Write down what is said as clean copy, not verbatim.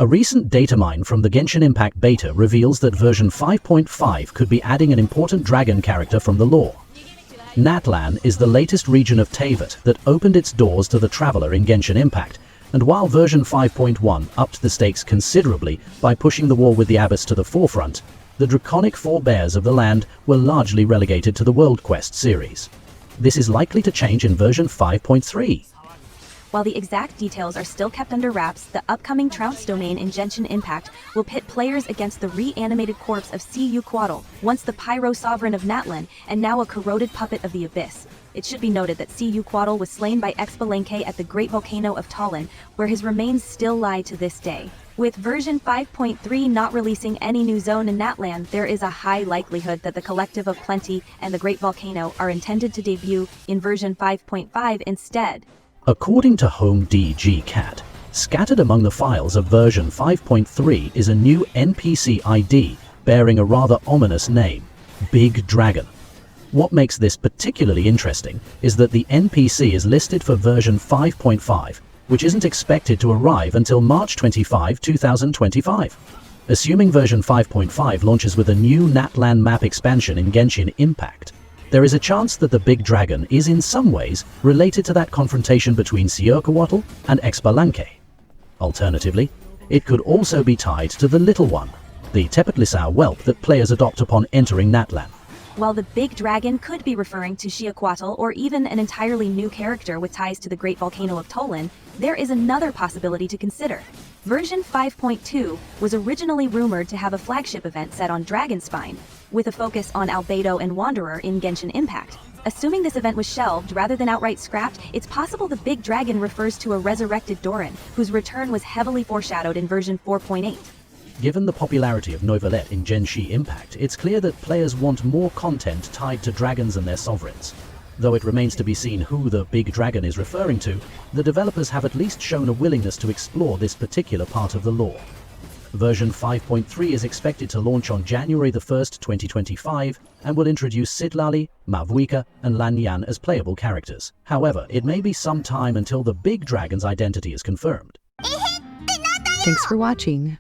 A recent data mine from the Genshin Impact beta reveals that version 5.5 could be adding an important dragon character from the lore. Natlan is the latest region of Teyvat that opened its doors to the traveler in Genshin Impact, and while version 5.1 upped the stakes considerably by pushing the war with the Abyss to the forefront, the draconic forebears of the land were largely relegated to the World Quest series. This is likely to change in version 5.3. While the exact details are still kept under wraps, the upcoming Trounce domain in Genshin Impact will pit players against the reanimated corpse of Quatl, once the Pyro Sovereign of Natlan, and now a corroded puppet of the Abyss. It should be noted that Quatl was slain by Expalenque at the Great Volcano of Tallinn, where his remains still lie to this day. With version 5.3 not releasing any new zone in Natlan, there is a high likelihood that the Collective of Plenty and the Great Volcano are intended to debut in version 5.5 instead. According to Home DG Cat, scattered among the files of version 5.3 is a new NPC ID bearing a rather ominous name, Big Dragon. What makes this particularly interesting is that the NPC is listed for version 5.5, which isn't expected to arrive until March 25, 2025. Assuming version 5.5 launches with a new Natlan map expansion in Genshin Impact, there is a chance that the Big Dragon is in some ways related to that confrontation between Quatl and Expalenque. Alternatively, it could also be tied to the Little One, the Tepetlisau whelp that players adopt upon entering Natlan. While the Big Dragon could be referring to Quatl or even an entirely new character with ties to the Great Volcano of Tallinn, there is another possibility to consider. Version 5.2 was originally rumored to have a flagship event set on Dragonspine, with a focus on Albedo and Wanderer in Genshin Impact. Assuming this event was shelved rather than outright scrapped, it's possible the Big Dragon refers to a resurrected Doran, whose return was heavily foreshadowed in version 4.8. Given the popularity of Novelet in Genshin Impact, it's clear that players want more content tied to dragons and their sovereigns. Though it remains to be seen who the Big Dragon is referring to, the developers have at least shown a willingness to explore this particular part of the lore. Version 5.3 is expected to launch on January 1st, 2025, and will introduce Sidlali, Mavuika, and Lanyan as playable characters. However, it may be some time until the Big Dragon's identity is confirmed. Thanks for watching.